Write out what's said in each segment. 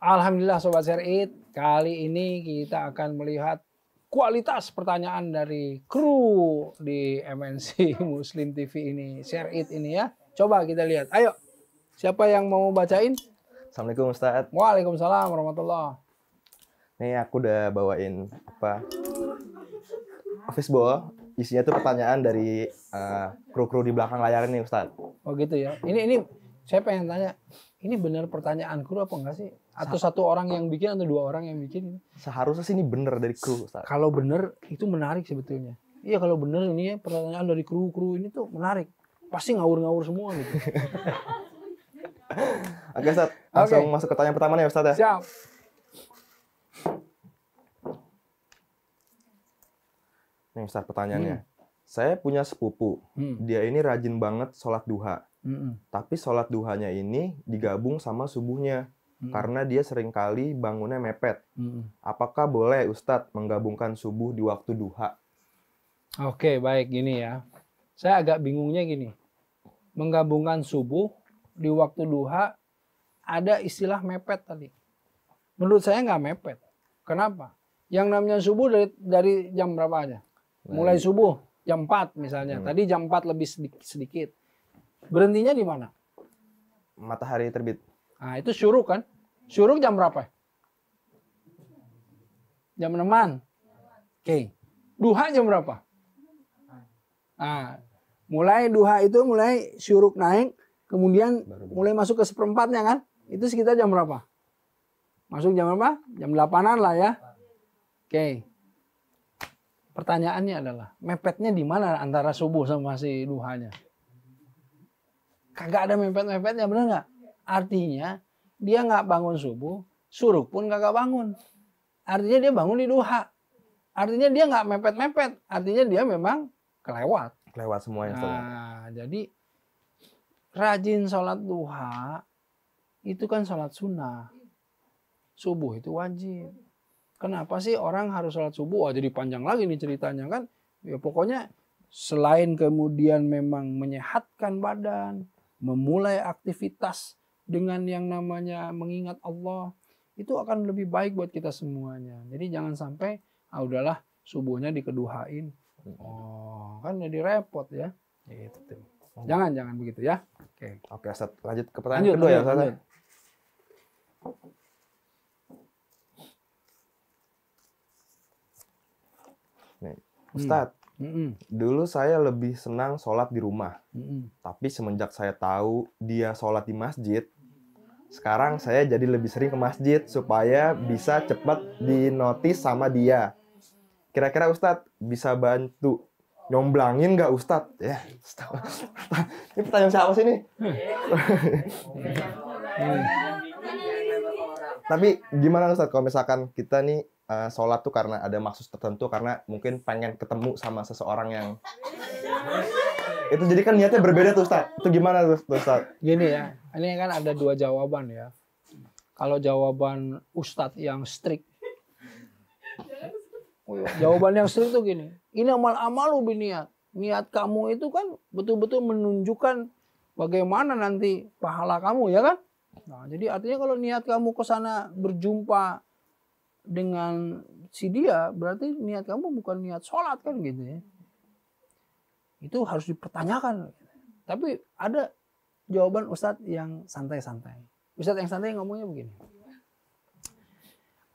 Alhamdulillah Sobat Syar'id, kali ini kita akan melihat kualitas pertanyaan dari kru di MNC Muslim TV ini, Syar'id ini ya. Coba kita lihat, ayo siapa yang mau bacain? Assalamualaikum Ustadz. Waalaikumsalam warahmatullahi. Nih aku udah bawain fishbowl. Isinya tuh pertanyaan dari kru-kru di belakang layar nih Ustadz. Oh gitu ya. Ini saya pengen tanya, ini benar pertanyaan kru apa enggak sih? Atau satu orang yang bikin atau dua orang yang bikin? Seharusnya sih ini bener dari kru Ustadz. Kalau benar itu menarik sebetulnya. Iya kalau benar ini ya, pertanyaan dari kru-kru ini tuh menarik. Pasti ngawur-ngawur semua gitu. Oke Ustadz, langsung masuk ke pertanyaan pertama nih Ustadz ya. Siap. Nih Ustadz pertanyaannya. Saya punya sepupu, dia ini rajin banget sholat duha. Tapi sholat duhanya ini digabung sama subuhnya. Karena dia seringkali bangunnya mepet. Apakah boleh Ustadz menggabungkan subuh di waktu duha? Oke, baik gini ya. Saya agak bingungnya gini. Menggabungkan subuh di waktu duha ada istilah mepet tadi. Menurut saya nggak mepet. Kenapa? Yang namanya subuh dari jam berapa aja? Mulai subuh jam 4 misalnya. Tadi jam 4 lebih sedikit. Berhentinya di mana? Matahari terbit. Nah, itu syuruk kan? Syuruk jam berapa? Jam 6-an. Oke. Duha jam berapa? Nah, mulai duha itu mulai syuruk naik, kemudian mulai masuk ke seperempatnya kan? Itu sekitar jam berapa? Masuk jam berapa? Jam 8-an lah ya. Oke. Pertanyaannya adalah, mepetnya di mana antara subuh sama si duhanya? Kagak ada mepet-mepetnya, bener nggak? Artinya, dia nggak bangun subuh, syuruk pun kagak bangun. Artinya dia bangun di duha. Artinya dia nggak mepet-mepet. Artinya dia memang kelewat. Kelewat semuanya. Nah, jadi rajin sholat duha itu kan sholat sunnah. Subuh itu wajib. Kenapa sih orang harus sholat subuh? Wah, jadi panjang lagi nih ceritanya kan. Ya pokoknya selain kemudian memang menyehatkan badan, memulai aktivitas dengan yang namanya mengingat Allah, itu akan lebih baik buat kita semuanya. Jadi jangan sampai, udahlah subuhnya dikeduhain. Oh, kan jadi repot ya. Gitu. Jangan begitu ya. Oke, Ustadz. Lanjut ke pertanyaan kedua ya Ustadz. Nih, Ustadz, dulu saya lebih senang sholat di rumah. Tapi semenjak saya tahu dia sholat di masjid, sekarang saya jadi lebih sering ke masjid supaya bisa cepat dinotis sama dia. Kira-kira Ustadz bisa bantu nyomblangin nggak Ustadz? Ya, ini pertanyaan siapa sih nih? Tapi gimana Ustadz kalau misalkan kita nih sholat tuh karena ada maksud tertentu, karena mungkin pengen ketemu sama seseorang yang itu, jadi kan niatnya berbeda tuh Ustadz. Itu gimana tuh Ustadz? Gini ya, ini kan ada dua jawaban ya. Kalau jawaban Ustadz yang strict, jawaban yang strict tuh gini, ini amal-amal lu biniat. Niat kamu itu kan betul-betul menunjukkan bagaimana nanti pahala kamu ya kan? Nah, jadi artinya kalau niat kamu ke sana berjumpa dengan si dia, berarti niat kamu bukan niat sholat kan gitu ya. Itu harus dipertanyakan. Tapi ada jawaban Ustadz yang santai-santai. Ustadz yang santai ngomongnya begini.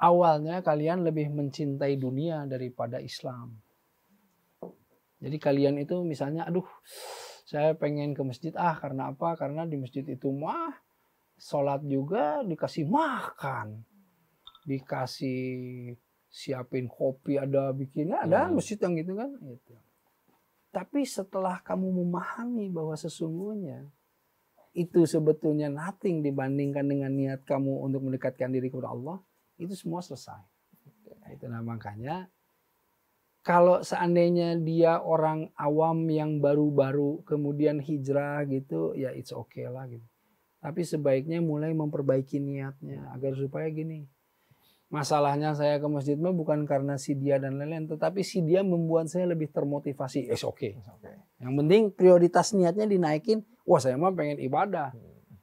Awalnya kalian lebih mencintai dunia daripada Islam. Jadi kalian itu misalnya, aduh saya pengen ke masjid, karena apa? Karena di masjid itu sholat juga dikasih makan. Dikasih siapin kopi, ada bikinnya, ada masjid yang gitu kan. Gitu. Tapi setelah kamu memahami bahwa sesungguhnya itu sebetulnya nothing dibandingkan dengan niat kamu untuk mendekatkan diri kepada Allah, itu semua selesai. Itu makanya kalau seandainya dia orang awam yang baru-baru kemudian hijrah gitu, ya it's okay lah gitu. Tapi sebaiknya mulai memperbaiki niatnya agar supaya gini. masalahnya saya ke masjid mah bukan karena si dia dan lain-lain, tetapi si dia membuat saya lebih termotivasi. Oke. Yang penting prioritas niatnya dinaikin. Wah, saya mah pengen ibadah.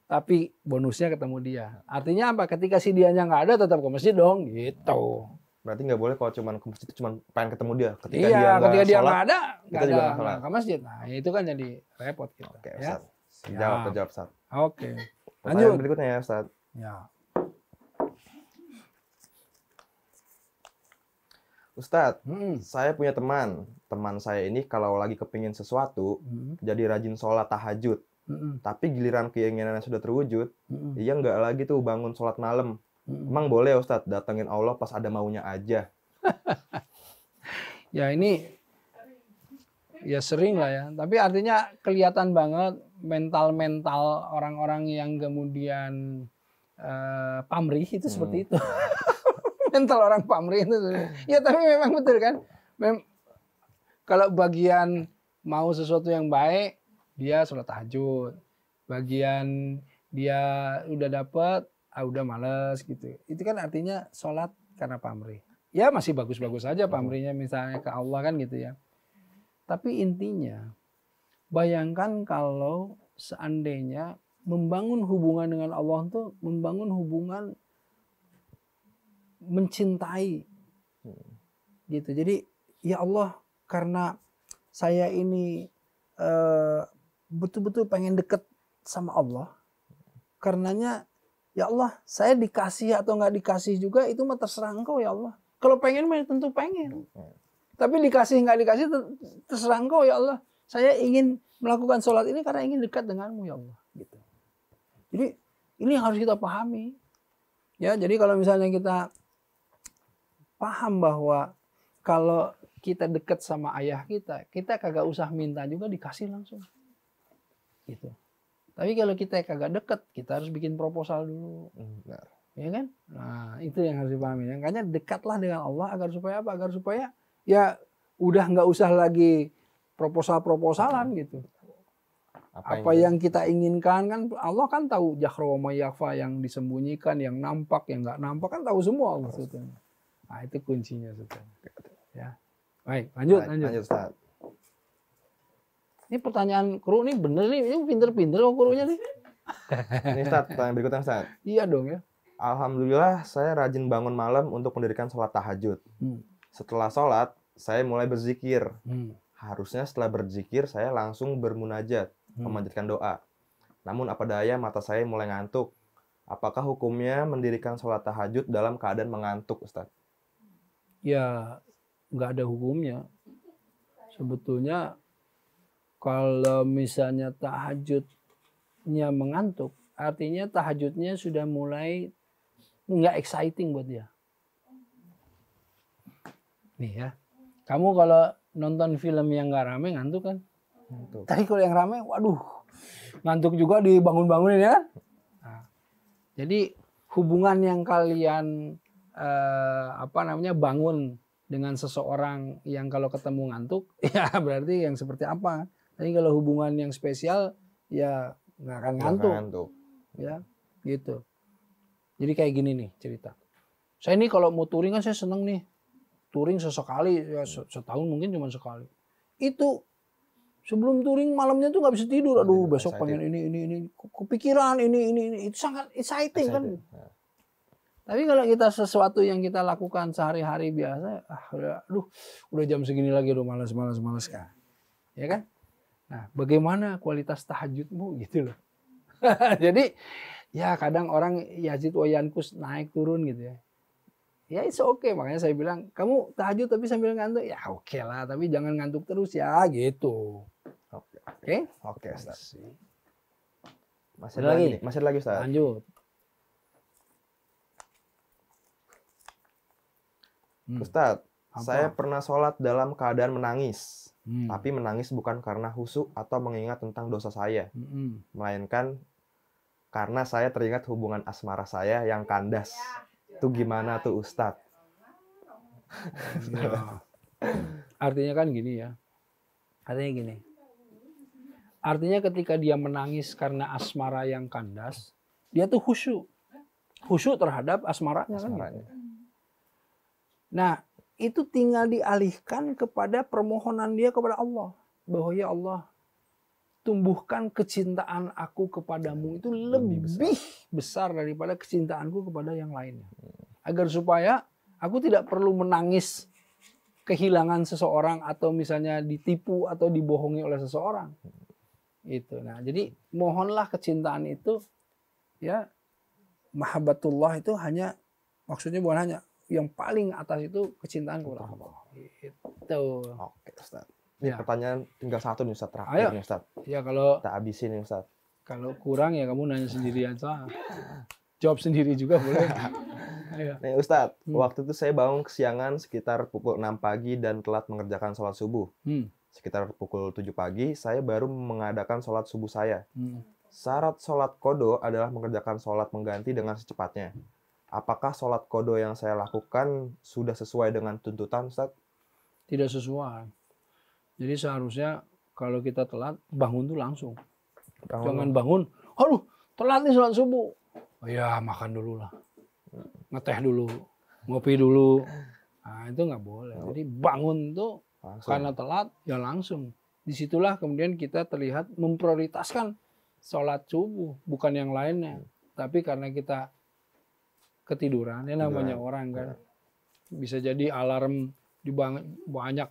Tapi bonusnya ketemu dia. Artinya apa? Ketika si dianya nggak ada, tetap ke masjid dong, gitu. Berarti nggak boleh kalau cuma ke masjid itu cuma pengen ketemu dia. Ketika iya, ketika dia sholat, nggak ada, kita juga nggak sholat. ke masjid. Nah, itu kan jadi repot kita. Oke, ya. Ustaz. Jawab, Ustaz. Oke. Pertanyaan berikutnya ya, Ustaz. Ya. Ustadz, saya punya teman. Teman saya ini kalau lagi kepingin sesuatu, jadi rajin sholat tahajud. Tapi giliran keinginannya sudah terwujud, dia nggak lagi tuh bangun sholat malam. Emang boleh Ustadz datengin Allah pas ada maunya aja? Ya ini, ya sering lah ya. Tapi artinya kelihatan banget mental-mental orang-orang yang kemudian pamrih itu seperti itu. Mental orang pamrih itu. Ya tapi memang betul kan. Kalau bagian mau sesuatu yang baik, dia sholat tahajud. Bagian dia udah dapet, udah males gitu. Itu kan artinya sholat karena pamrih. Ya masih bagus-bagus aja pamrihnya misalnya ke Allah kan gitu ya. Tapi intinya, bayangkan kalau seandainya membangun hubungan dengan Allah itu membangun hubungan mencintai gitu. Jadi ya Allah, karena saya ini betul-betul pengen deket sama Allah, karenanya ya Allah, saya dikasih atau nggak dikasih juga itu mah terserah Engkau ya Allah. Kalau pengen mah tentu pengen, tapi dikasih nggak dikasih terserah Engkau ya Allah. Saya ingin melakukan sholat ini karena ingin dekat denganmu ya Allah gitu. Jadi ini yang harus kita pahami ya. Jadi kalau misalnya kita paham bahwa kalau kita dekat sama ayah kita, kita kagak usah minta juga dikasih langsung. Gitu. Tapi kalau kita kagak dekat, kita harus bikin proposal dulu. Benar. Ya kan? Nah, itu yang harus dipahami. Makanya dekatlah dengan Allah agar supaya apa? Agar supaya ya udah nggak usah lagi proposal-proposalan gitu. Apa yang kita inginkan kan Allah kan tahu jahra wa ma yakhfa, yang disembunyikan, yang nampak, yang nggak nampak kan tahu semua Allah sebetulnya. Nah, itu kuncinya sebetulnya. Ya. Baik, lanjut. Ustaz. Ini pertanyaan kru nih bener nih, ini pinter-pinter kok krunya nih. Ini Ustaz, pertanyaan berikutnya Ustaz. Iya dong ya. Alhamdulillah saya rajin bangun malam untuk mendirikan sholat tahajud. Setelah sholat, saya mulai berzikir. Harusnya setelah berzikir saya langsung bermunajat, memanjatkan doa. Namun apa daya mata saya mulai ngantuk. Apakah hukumnya mendirikan sholat tahajud dalam keadaan mengantuk, Ustaz? Ya, nggak ada hukumnya. Sebetulnya kalau misalnya tahajudnya mengantuk, artinya tahajudnya sudah mulai nggak exciting buat dia. Nih ya, kamu kalau nonton film yang nggak rame ngantuk kan? Ngantuk. Tapi kalau yang rame, waduh, ngantuk juga dibangun-bangunin ya kan? Nah, jadi hubungan yang kalian bangun dengan seseorang yang kalau ketemu ngantuk, ya berarti yang seperti apa? Tapi kalau hubungan yang spesial, ya nggak akan ngantuk. Ya, gitu. Jadi kayak gini nih cerita. Saya ini kalau mau touring kan saya seneng nih. Touring sesekali, ya setahun mungkin cuma sekali. Itu sebelum touring malamnya tuh nggak bisa tidur. Aduh, besok pengen ini. Kepikiran ini. Itu sangat exciting kan. Tapi kalau kita sesuatu yang kita lakukan sehari-hari biasa, udah jam segini lagi udah malas kan. Ya kan? Nah, bagaimana kualitas tahajudmu gitu loh. Jadi ya kadang orang yazid wa yankus naik turun gitu ya. Ya it's okay, makanya saya bilang kamu tahajud tapi sambil ngantuk ya oke lah, tapi jangan ngantuk terus ya gitu. Oke? Oke, Ustaz. Masih lagi Ustaz. Lanjut. Ustaz, saya pernah sholat dalam keadaan menangis. Tapi menangis bukan karena khusyuk atau mengingat tentang dosa saya. Melainkan karena saya teringat hubungan asmara saya yang kandas. Itu gimana tuh Ustaz? Ya. Artinya kan gini ya. Artinya ketika dia menangis karena asmara yang kandas, dia tuh khusyuk. Khusyuk terhadap asmaranya kan gitu. Nah, itu tinggal dialihkan kepada permohonan dia kepada Allah. Bahwa ya Allah, tumbuhkan kecintaan aku kepadamu itu lebih besar daripada kecintaanku kepada yang lainnya. Agar supaya aku tidak perlu menangis kehilangan seseorang atau misalnya ditipu atau dibohongi oleh seseorang. Itu. Nah, jadi mohonlah kecintaan itu, ya, mahabbatullah itu hanya maksudnya bukan hanya yang paling atas itu kecintaan kepada Allah. Itu. Oke, Ustaz. Ini pertanyaan tinggal satu nih Ustaz, terakhir. Ayo. Nih Ustaz. Ya kalau kita habisin nih Ustaz. Kalau kurang ya kamu nanya sendiri aja. Jawab sendiri juga boleh. Ayo. Nih Ustaz, waktu itu saya bangun kesiangan sekitar pukul 6 pagi dan telat mengerjakan sholat subuh. Sekitar pukul 7 pagi, saya baru mengadakan sholat subuh saya. Syarat sholat qodho adalah mengerjakan sholat mengganti dengan secepatnya. Apakah sholat qodho yang saya lakukan sudah sesuai dengan tuntutan, Ustaz? Tidak sesuai. Jadi seharusnya kalau kita telat, bangun tuh langsung. Jangan bangun, aduh telat nih sholat subuh. Oh ya makan dulu lah. Ngeteh dulu, ngopi dulu. Nah itu nggak boleh. Jadi bangun tuh langsung. Karena telat, ya langsung. Disitulah kemudian kita terlihat memprioritaskan sholat subuh. Bukan yang lainnya. Tapi karena kita ketiduran, ya namanya orang kan. Bisa jadi alarm banyak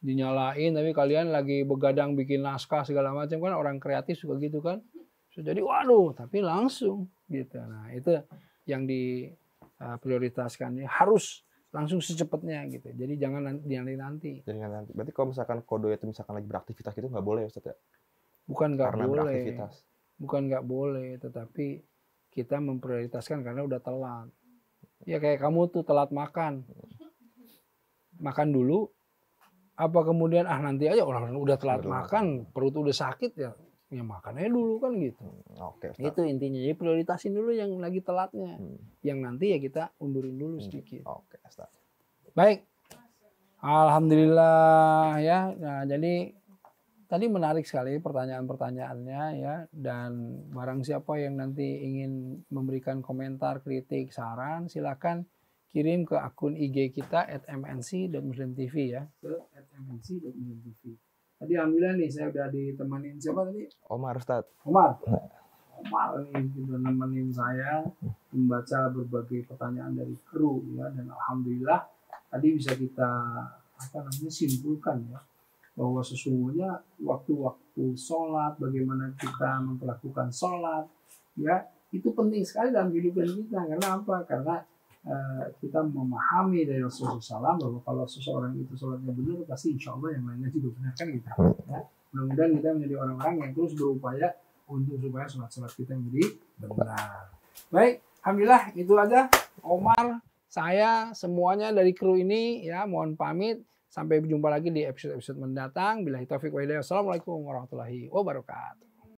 dinyalain, tapi kalian lagi begadang bikin naskah segala macam kan, orang kreatif suka gitu kan. Jadi waduh, tapi langsung gitu. Nah itu yang diprioritaskan, harus langsung secepatnya gitu. Jadi jangan nanti. Jangan nanti. Berarti kalau misalkan qodho itu misalkan lagi beraktivitas gitu nggak boleh Ustaz ya? Bukan nggak boleh. Bukan nggak boleh, tetapi kita memprioritaskan karena udah telat. Ya kayak kamu tuh telat makan. Makan dulu. Apa kemudian nanti aja orang udah telat makan, perut udah sakit ya makan aja dulu kan gitu. Oke, itu intinya. Jadi prioritasin dulu yang lagi telatnya. Yang nanti ya kita undurin dulu sedikit. Oke, Ustaz. Baik. Alhamdulillah ya. Nah, jadi tadi menarik sekali pertanyaan-pertanyaannya ya, dan barang siapa yang nanti ingin memberikan komentar, kritik, saran, silakan kirim ke akun IG kita @mnc.muslimtv ya, ke @mnc.muslimtv. Tadi alhamdulillah nih saya udah ditemanin siapa tadi? Omar Ustaz. Omar nih sudah nemenin saya membaca berbagai pertanyaan dari kru ya, dan alhamdulillah tadi bisa kita simpulkan ya bahwa sesungguhnya waktu-waktu sholat, bagaimana kita memperlakukan sholat ya, itu penting sekali dalam kehidupan kita. Karena apa? Karena kita memahami dari Rasulullah SAW bahwa kalau seseorang itu sholatnya benar, pasti insya Allah yang lainnya juga benar kan gitu. Ya. Mudah-mudahan kita menjadi orang-orang yang terus berupaya untuk supaya sholat-sholat kita menjadi benar. Baik, alhamdulillah itu aja. Omar, saya, semuanya dari kru ini ya mohon pamit. Sampai berjumpa lagi di episode-episode mendatang. Billahi taufiq wa hidayah. Wassalamualaikum warahmatullahi wabarakatuh.